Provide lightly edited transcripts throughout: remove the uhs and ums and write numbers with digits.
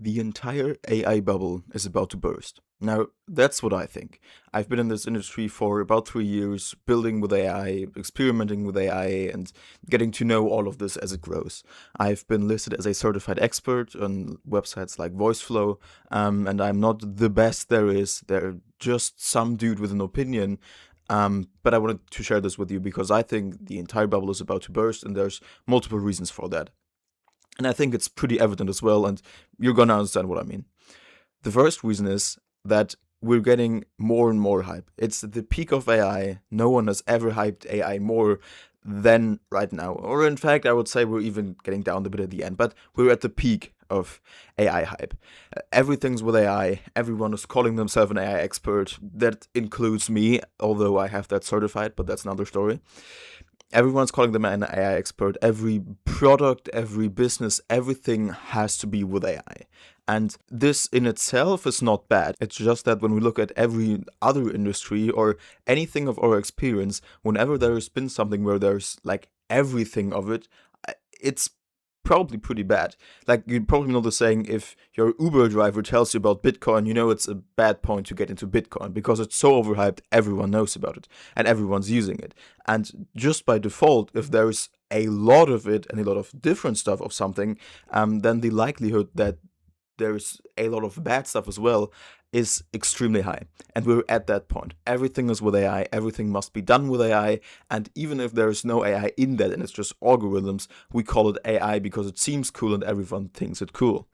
The entire AI bubble is about to burst. Now, that's what I think. I've been in this industry for about 3 years, building with AI, experimenting with AI, and getting to know all of this as it grows. I've been listed as a certified expert on websites like VoiceFlow, and I'm not the best there is. They're just some dude with an opinion. But I wanted to share this with you because I think the entire bubble is about to burst, and there's multiple reasons for that. And I think it's pretty evident as well, and you're gonna understand what I mean. The first reason is that we're getting more and more hype. It's the peak of AI. No one has ever hyped AI more than right now. Or in fact, I would say we're even getting down a bit at the end, but we're at the peak of AI hype. Everything's with AI. Everyone is calling themselves an AI expert. That includes me, although I have that certified, but that's another story. Everyone's calling them an AI expert. Every product, every business, everything has to be with AI. And this in itself is not bad. It's just that when we look at every other industry or anything of our experience, whenever there's been something where there's like everything of it, it's probably pretty bad. Like, you probably know the saying, if your Uber driver tells you about Bitcoin, you know it's a bad point to get into Bitcoin because it's so overhyped, everyone knows about it and everyone's using it. And just by default, if there's a lot of it and a lot of different stuff of something, then the likelihood that there's a lot of bad stuff as well is extremely high. And we're at that point. Everything is with AI, everything must be done with AI, and even if there's no AI in that and it's just algorithms, we call it AI because it seems cool and everyone thinks it cool.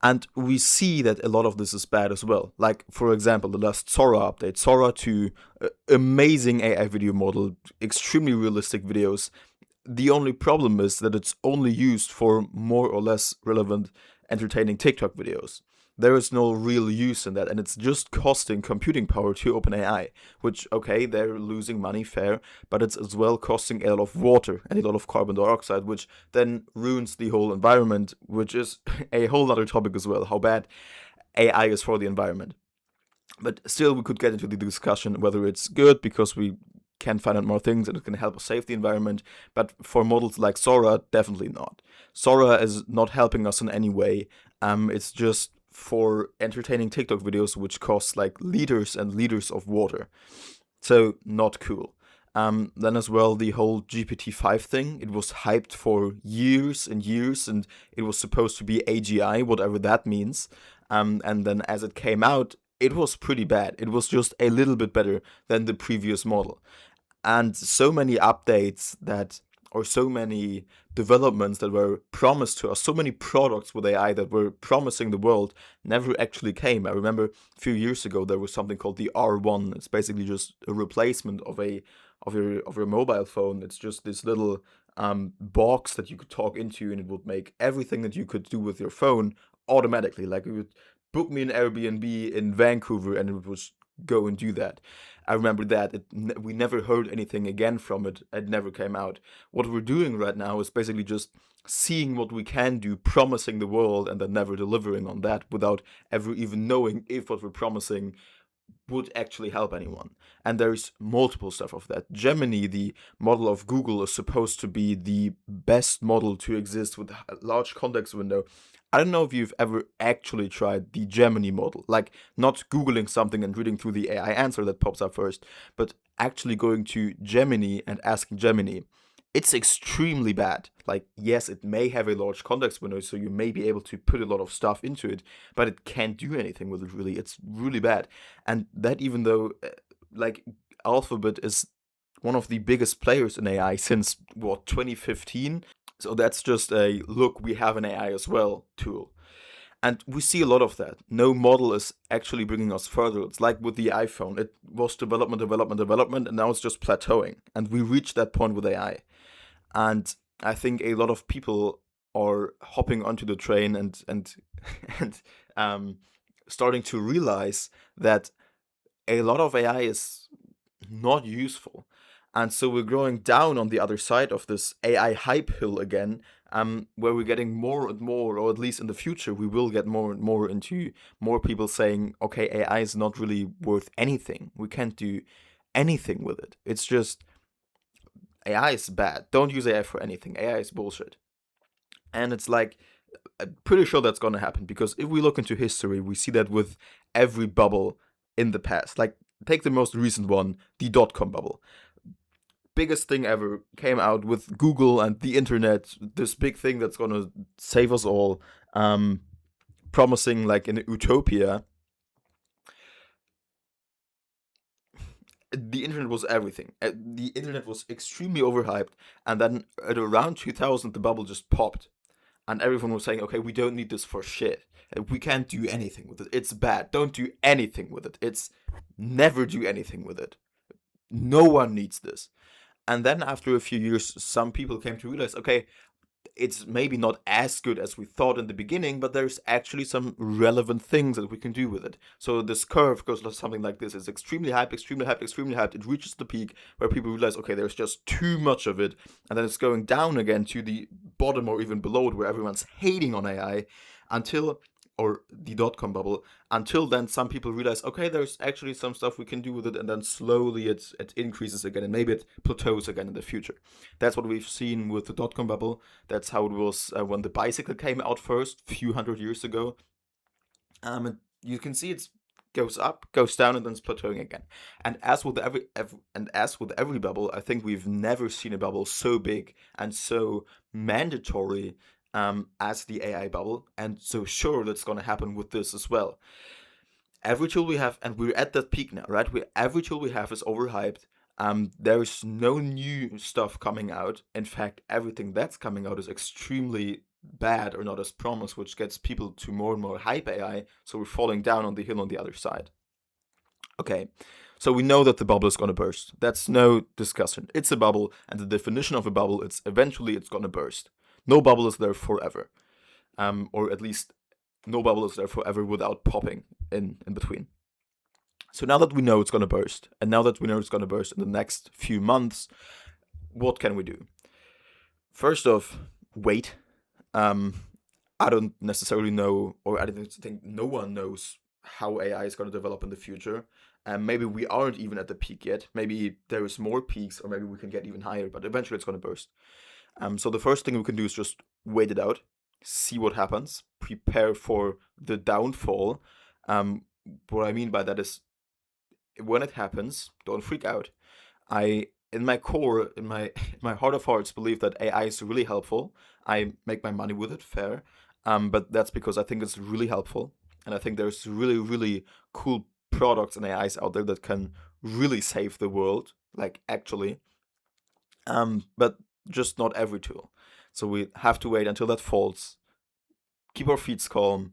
And we see that a lot of this is bad as well. Like, for example, the last Sora update, Sora 2, amazing AI video model, extremely realistic videos. The only problem is that it's only used for more or less relevant, entertaining TikTok videos. There is no real use in that, and it's just costing computing power to OpenAI, which, okay, they're losing money, fair, but it's as well costing a lot of water and a lot of carbon dioxide, which then ruins the whole environment, which is a whole other topic as well, how bad AI is for the environment. But still, we could get into the discussion whether it's good because we can find out more things and it can help us save the environment. But for models like Sora, definitely not. Sora is not helping us in any way. It's just for entertaining TikTok videos, which cost like liters and liters of water. So, not cool. Then as well, the whole GPT-5 thing, it was hyped for years and years, and it was supposed to be AGI, whatever that means. And then as it came out, it was pretty bad. It was just a little bit better than the previous model. And so many updates that, or so many developments that were promised to us, so many products with AI that were promising the world never actually came. I remember a few years ago there was something called the R1. It's basically just a replacement of your mobile phone. It's just this little box that you could talk into, and it would make everything that you could do with your phone automatically. Like, you would book me an Airbnb in Vancouver, and it would go and do that. I remember that. We never heard anything again from it. It never came out. What we're doing right now is basically just seeing what we can do, promising the world, and then never delivering on that without ever even knowing if what we're promising would actually help anyone. And there's multiple stuff of that. Gemini, the model of Google, is supposed to be the best model to exist with a large context window. I don't know if you've ever actually tried the Gemini model, like not Googling something and reading through the AI answer that pops up first, but actually going to Gemini and asking Gemini. It's extremely bad. Like, yes, it may have a large context window, so you may be able to put a lot of stuff into it, but it can't do anything with it, really. It's really bad. And that, even though, like, Alphabet is one of the biggest players in AI since, what, 2015? So that's just a look, we have an AI as well tool. And we see a lot of that. No model is actually bringing us further. It's like with the iPhone. It was development, development, development, and now it's just plateauing. And we reached that point with AI. And I think a lot of people are hopping onto the train and and starting to realize that a lot of AI is not useful. And so we're going down on the other side of this AI hype hill again, where we're getting more and more, or at least in the future, we will get more and more into more people saying, okay, AI is not really worth anything. We can't do anything with it. It's just AI is bad. Don't use AI for anything. AI is bullshit. And it's like, I'm pretty sure that's going to happen, because if we look into history, we see that with every bubble in the past. Like, take the most recent one, the dot-com bubble. Biggest thing ever came out with Google and the internet, this big thing that's going to save us all, promising like an utopia. The internet was everything. The internet was extremely overhyped, and then at around 2000, the bubble just popped, and everyone was saying, "Okay, we don't need this for shit. We can't do anything with it. It's bad. Don't do anything with it. It's never do anything with it. No one needs this." And then after a few years, some people came to realize, okay, it's maybe not as good as we thought in the beginning, but there's actually some relevant things that we can do with it. So this curve goes something like this. It's extremely hyped, extremely hyped, extremely hyped. It reaches the peak where people realize, okay, there's just too much of it. And then it's going down again to the bottom or even below it, where everyone's hating on AI until, or the dot-com bubble, until then some people realize, okay, there's actually some stuff we can do with it, and then slowly it increases again, and maybe it plateaus again in the future. That's what we've seen with the dot-com bubble. That's how it was when the bicycle came out first, a few hundred years ago. And you can see it goes up, goes down, and then it's plateauing again. And as with every bubble, I think we've never seen a bubble so big and so mandatory as the AI bubble, and so sure that's going to happen with this as well. Every tool we have, and we're at that peak now, right? Every tool we have is overhyped. There's no new stuff coming out. In fact, everything that's coming out is extremely bad or not as promised, which gets people to more and more hype AI. So we're falling down on the hill on the other side. Okay, so we know that the bubble is going to burst. That's no discussion. It's a bubble, and the definition of a bubble, it's eventually it's going to burst. No bubble is there forever, or at least no bubble is there forever without popping in between. So now that we know it's going to burst, and now that we know it's going to burst in the next few months, what can we do? First off, wait. I don't necessarily know, or I don't think no one knows how AI is going to develop in the future. And maybe we aren't even at the peak yet. Maybe there is more peaks, or maybe we can get even higher, but eventually it's going to burst. So the first thing we can do is just wait it out, see what happens, prepare for the downfall. What I mean by that is, when it happens, don't freak out. I, in my core, in my in my heart of hearts, believe that AI is really helpful. I make my money with it, fair. But that's because I think it's really helpful, and I think there's really, really cool products and AIs out there that can really save the world, like actually. But just not every tool. So we have to wait until that falls, keep our feet calm,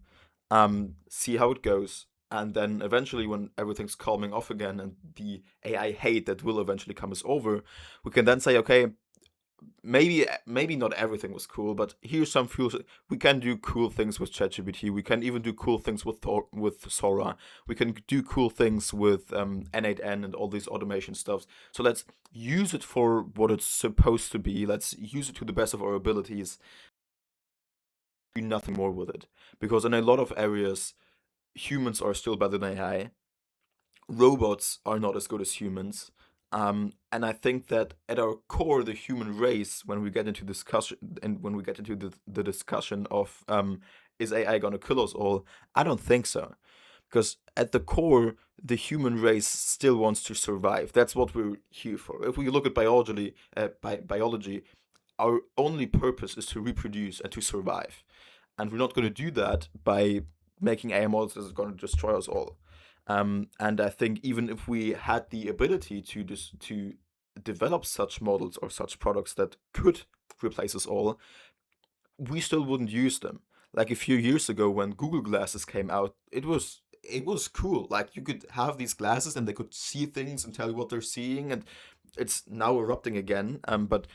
see how it goes, and then eventually, when everything's calming off again and the AI hate that will eventually come is over, we can then say, okay, maybe not everything was cool, but here's some few. We can do cool things with ChatGPT. We can even do cool things with Sora. We can do cool things with N8N and all these automation stuffs. So let's use it for what it's supposed to be. Let's use it to the best of our abilities. Do nothing more with it, because in a lot of areas, humans are still better than AI. Robots are not as good as humans. And I think that at our core, the human race, when we get into discussion and when we get into the discussion of is AI gonna kill us all, I don't think so. Because at the core, the human race still wants to survive. That's what we're here for. If we look at biology, our only purpose is to reproduce and to survive. And we're not going to do that by making AI models that are going to destroy us all. And I think even if we had the ability to develop such models or such products that could replace us all, we still wouldn't use them. Like a few years ago, when Google Glasses came out, it was cool. Like, you could have these glasses and they could see things and tell you what they're seeing, and it's now erupting again. But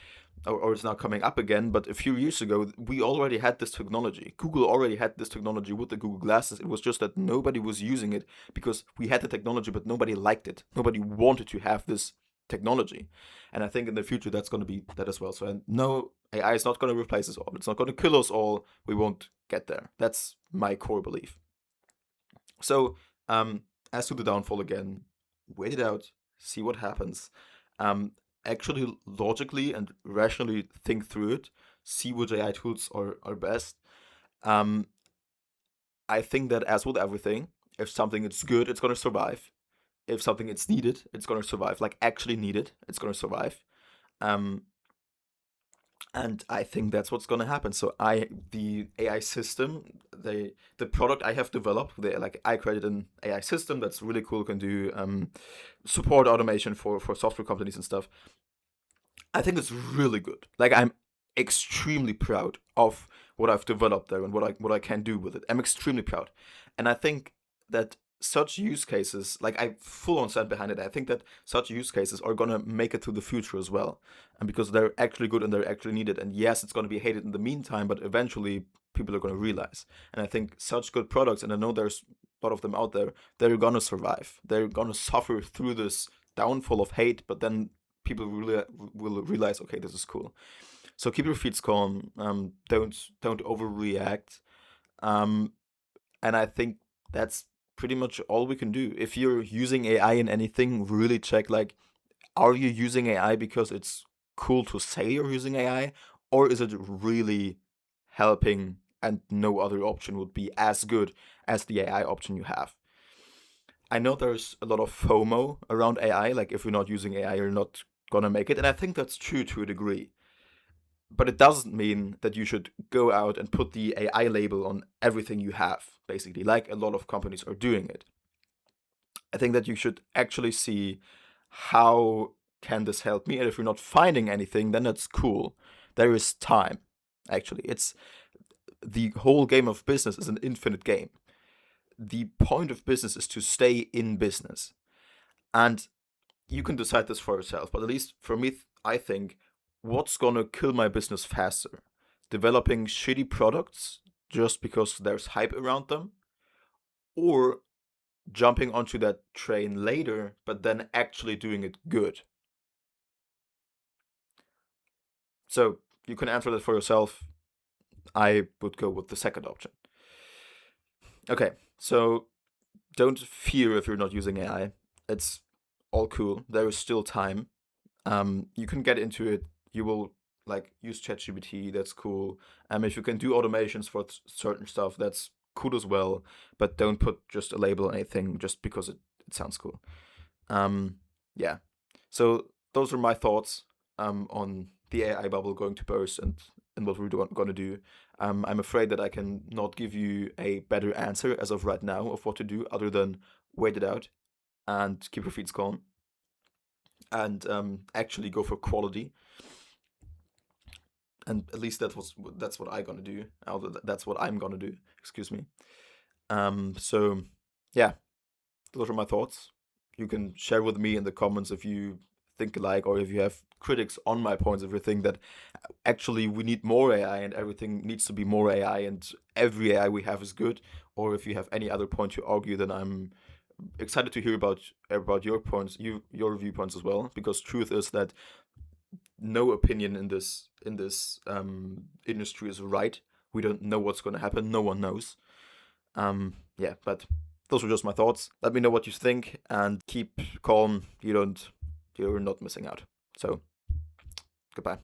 or it's now coming up again. But a few years ago, we already had this technology. Google already had this technology with the Google Glasses. It was just that nobody was using it because we had the technology, but nobody liked it. Nobody wanted to have this technology. And I think in the future that's going to be that as well. So no, AI is not going to replace us all. It's not going to kill us all. We won't get there. That's my core belief. So, as to the downfall again, wait it out, see what happens. Actually, logically and rationally think through it, see which AI tools are best. Um, I think that as with everything, if something is good, it's gonna survive. If something is needed, it's gonna survive. Like actually needed, it's gonna survive. Um, and I think that's what's gonna happen. So the AI system, the product I have developed, like I created an AI system that's really cool, can do support automation for software companies and stuff. I think it's really good. Like I'm extremely proud of what I've developed there and what I can do with it. I'm extremely proud, and I think that such use cases, like I full on stand behind it. I think that such use cases are gonna make it to the future as well, and because they're actually good and they're actually needed. And yes, it's gonna be hated in the meantime, but eventually people are gonna realize. And I think such good products, and I know there's a lot of them out there, they're gonna survive. They're gonna suffer through this downfall of hate, but then people really will realize, okay, this is cool. So keep your feet calm. Don't overreact. Um, and I think that's pretty much all we can do. If you're using AI in anything, really check, like, are you using AI because it's cool to say you're using AI, or is it really helping and no other option would be as good as the AI option you have? I know there's a lot of FOMO around AI, like if you're not using AI, you're not gonna make it, and I think that's true to a degree. But it doesn't mean that you should go out and put the AI label on everything you have, basically, like a lot of companies are doing it. I think that you should actually see how can this help me, and if you're not finding anything, then that's cool. There is time. Actually, it's the whole game of business is an infinite game. The point of business is to stay in business. And you can decide this for yourself, but at least for me, I think what's gonna kill my business faster? Developing shitty products just because there's hype around them, or jumping onto that train later, but then actually doing it good? So you can answer that for yourself. I would go with the second option. Okay, so don't fear if you're not using AI. It's all cool. There is still time. You can get into it. You will like use ChatGPT. That's cool. If you can do automations for certain stuff, that's cool as well. But don't put just a label on anything just because it sounds cool. Um, yeah. So those are my thoughts on the AI bubble going to burst and what we're going to do. I'm afraid that I can not give you a better answer as of right now of what to do other than wait it out and keep your feet calm and actually go for quality. And at least that's what I'm gonna do. That's what I'm gonna do. Excuse me. So yeah, those are my thoughts. You can share with me in the comments if you think alike, or if you have critics on my points, if you think that actually we need more AI and everything needs to be more AI and every AI we have is good, or if you have any other point to argue, then I'm excited to hear about your points, your viewpoints as well. Because truth is that no opinion in this industry is right. We don't know what's going to happen. No one knows. Yeah, but those were just my thoughts. Let me know what you think and keep calm. You're not missing out. So goodbye.